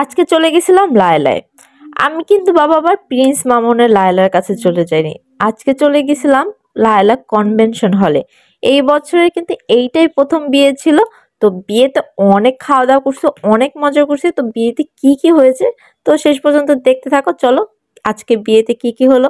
আজকে চলে গেছিলাম লায়লায়। আমি কিন্তু বাবা আবার প্রিন্স মামুনের লায়লার কাছে চলে যাইনি। আজকে চলে গেছিলাম লায়লা কনভেনশন হলে। এই বছরে কিন্তু এইটাই প্রথম বিয়ে ছিল। তো বিয়েতে অনেক খাওয়া দাওয়া করছে, অনেক মজা করছে। তো বিয়েতে কি কি হয়েছে তো শেষ পর্যন্ত দেখতে থাকো। চলো আজকে বিয়েতে কি কি হলো।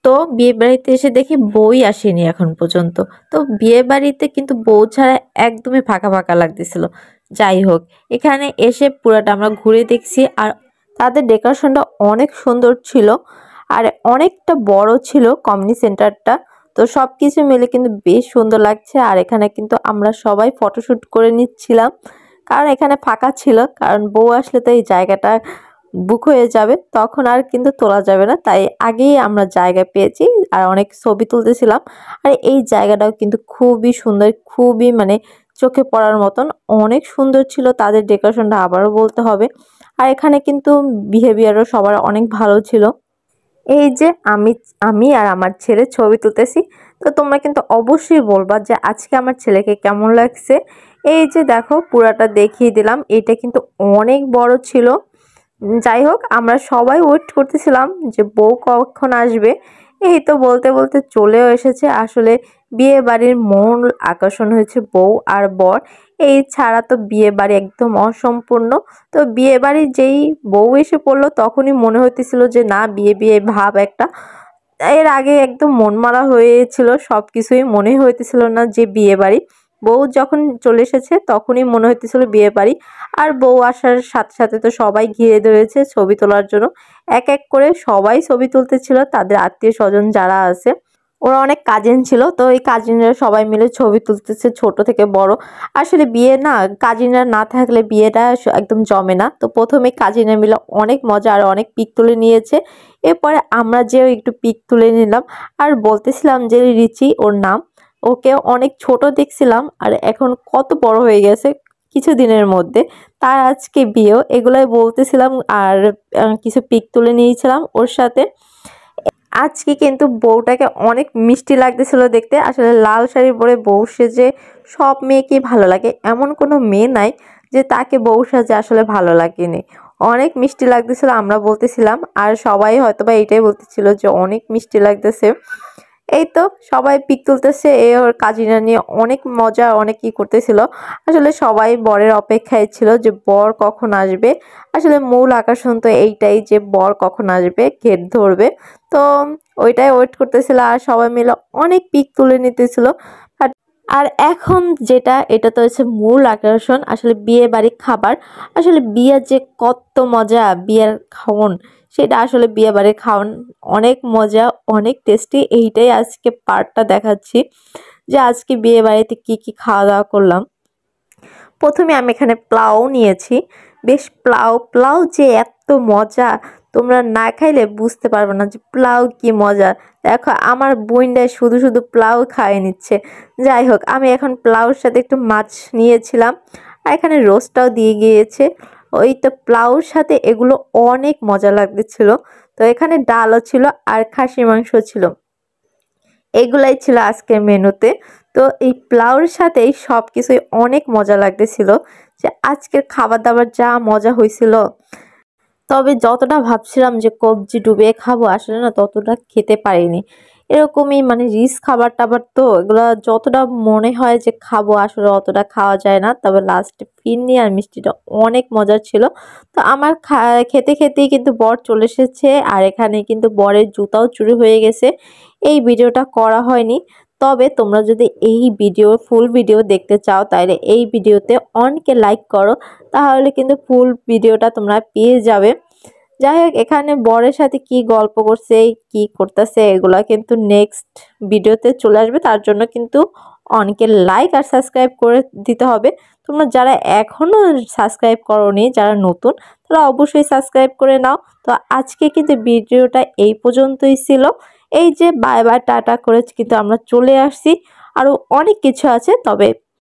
তো বিয়ে বাড়িতে এসে দেখি বউই আসেনি এখন পর্যন্ত। তো বিয়ে বাড়িতে কিন্তু বউ ছাড়া একদমই ফাঁকা ফাঁকা লাগতেছিল। যাই হোক, এখানে এসে পুরাটা আমরা ঘুরে দেখছি আর তাদের ডেকোরেশনটা অনেক সুন্দর ছিল আর অনেকটা বড় ছিল কমিউনিটি সেন্টারটা। তো সবকিছু মিলে কিন্তু বেশ সুন্দর লাগছে। আর এখানে কিন্তু আমরা সবাই ফটোশুট করে নিচ্ছিলাম, কারণ এখানে ফাঁকা ছিল, কারণ বউ আসলে তো এই জায়গাটা বুক হয়ে যাবে, তখন আর কিন্তু তোলা যাবে না। তাই আগেই আমরা জায়গা পেয়েছি আর অনেক ছবি তুলতেছিলাম। আর এই জায়গাটাও কিন্তু খুবই সুন্দর, খুবই মানে চোখে পড়ার মতন অনেক সুন্দর ছিল। তাদের ডেকোরেশনটা আবারও বলতে হবে। আর এখানে কিন্তু বিহেভিয়ারও সবার অনেক ভালো ছিল। এই যে আমি আমি আর আমার ছেলে ছবি তুলতেছি। তো তোমরা কিন্তু অবশ্যই বলবা যে আজকে আমার ছেলেকে কেমন লাগছে। এই যে দেখো পুরাটা দেখিয়ে দিলাম, এটা কিন্তু অনেক বড় ছিল। যাই হোক, আমরা সবাই ওয়েট করতেছিলাম যে বউ কখন আসবে। এই তো বলতে বলতে চলেও এসেছে। আসলে বিয়ে বাড়ির মূল আকর্ষণ হয়েছে বউ আর বর। এই ছাড়া তো বিয়ে বাড়ি একদম অসম্পূর্ণ। তো বিয়ে বাড়ির যেই বউ এসে পড়লো তখনই মনে হইতেছিল যে না, বিয়ে বিয়ে ভাব একটা। এর আগে একদম মন মারা হয়েছিল, সবকিছুই মনে হইতেছিল না যে বিয়ে বাড়ি। বউ যখন চলে এসেছে তখনই মনে হইতেছিল বিয়ে বাড়ি। আর বউ আসার সাথে সাথে তো সবাই ঘিরে ধরেছে ছবি তোলার জন্য। এক এক করে সবাই ছবি তুলতেছিল, তাদের আত্মীয় স্বজন যারা আছে। ওরা অনেক কাজিন ছিল, তো এই কাজিনরা সবাই মিলে ছবি তুলতেছে, ছোট থেকে বড়। আসলে বিয়ে না, কাজিনরা না থাকলে বিয়েটা একদম জমে না। তো প্রথমে কাজিনরা মিলে অনেক মজা আর অনেক পিক তুলে নিয়েছে। এরপরে আমরা যেও একটু পিক তুলে নিলাম। আর বলতেছিলাম যে রিচি ওর নাম, ওকে অনেক ছোট দেখছিলাম আর এখন কত বড় হয়ে গেছে কিছুদিনের মধ্যে। তার আজকে বিয়েও, এগুলাই বলতেছিলাম। আর কিছু পিক তুলে নিয়েছিলাম ওর সাথে। আজকে কিন্তু বউটাকে অনেক মিষ্টি লাগতেছিল দেখতে। আসলে লাল শাড়ি পরে বউ সেজে সব মেয়েকেই ভালো লাগে, এমন কোনো মেয়ে নাই যে তাকে বউ সাজে আসলে ভালো লাগেনি। অনেক মিষ্টি লাগতেছিল, আমরা বলতেছিলাম আর সবাই হয়তোবা এইটাই বলতেছিল যে অনেক মিষ্টি লাগতেছে। এই তো সবাই পিক তুলতেছে, এ ওর কাজিনা নিয়ে অনেক মজা, অনেক কি করতেছিল। আসলে সবাই বরের অপেক্ষায় ছিল যে বর কখন আসবে। আসলে মূল আকর্ষণ তো এইটাই যে বর কখন আসবে, গেট ধরবে। তো ওইটাই ওয়েট করতেছিল আর সবাই মিলে অনেক পিক তুলে নিতেছিল। আর এখন যেটা, এটা তো হচ্ছে মূল আকর্ষণ, আসলে বিয়ে বাড়ির খাবার। আসলে বিয়ের যে কত মজা, বিয়ের খাওন, সেটা আসলে বিয়ে বাড়ির খাওন অনেক মজা, অনেক টেস্টি। এইটাই আজকে পার্টটা দেখাচ্ছি যে আজকে বিয়ে বাড়িতে কি কি খাওয়া দাওয়া করলাম। প্রথমে আমি এখানে পোলাও নিয়েছি। বেশ পোলাও পোলাও যে এত মজা, তোমরা না খাইলে বুঝতে পারবে না যে পোলাও কি মজা। দেখো আমার বোনটা শুধু শুধু পোলাও খাইয়ে নিচ্ছে। যাই হোক, আমি এখন পোলাওর সাথে একটু মাছ নিয়েছিলাম আর এখানে রোস্টটাও দিয়ে গিয়েছে। ওই তো পোলাওর সাথে এগুলো অনেক মজা লাগতেছিল। তো এখানে ডালও ছিল আর খাসির মাংস ছিল। এগুলাই ছিল আজকের মেনুতে। তো এই পোলাওর সাথে সব কিছুই অনেক মজা লাগতেছিল যে আজকের খাবার দাবার যা মজা হয়েছিল। তবে যতটা ভাবছিলাম যে কবজি ডুবিয়ে খাবো, আসলে না ততটা খেতে পারিনি। এরকমই মানে রিচ খাবার টাবার, তো এগুলা যতটা মনে হয় যে খাবো আসলে অতটা খাওয়া যায় না। তবে লাস্টে ফিরনি আর মিষ্টিটা অনেক মজার ছিল। তো আমার খেতে খেতেই কিন্তু বর চলে এসেছে আর এখানে কিন্তু বরের জুতাও চুরি হয়ে গেছে। এই ভিডিওটা করা হয়নি। তবে তোমরা যদি এই ফুল ভিডিও দেখতে চাও তাহলে এই ভিডিওতে অনকে লাইক করো, তাহলে কিন্তু ফুল ভিডিওটা তোমরা পেয়ে যাবে। যাই হোক, এখানে বরের সাথে কি গল্প করছে, কি করতেছে, এগুলা কিন্তু নেক্সট ভিডিওতে চলে আসবে। তার জন্য কিন্তু অনেকে লাইক আর সাবস্ক্রাইব করে দিতে হবে। তোমরা যারা এখনো সাবস্ক্রাইব করোনি, যারা নতুন, তারা অবশ্যই সাবস্ক্রাইব করে নাও। তো আজকে কিন্তু ভিডিওটা এই পর্যন্তই ছিল। এই যে বাই বাই টাটা করে কিন্তু আমরা চলে আসছি। আরো অনেক কিছু আছে, তবে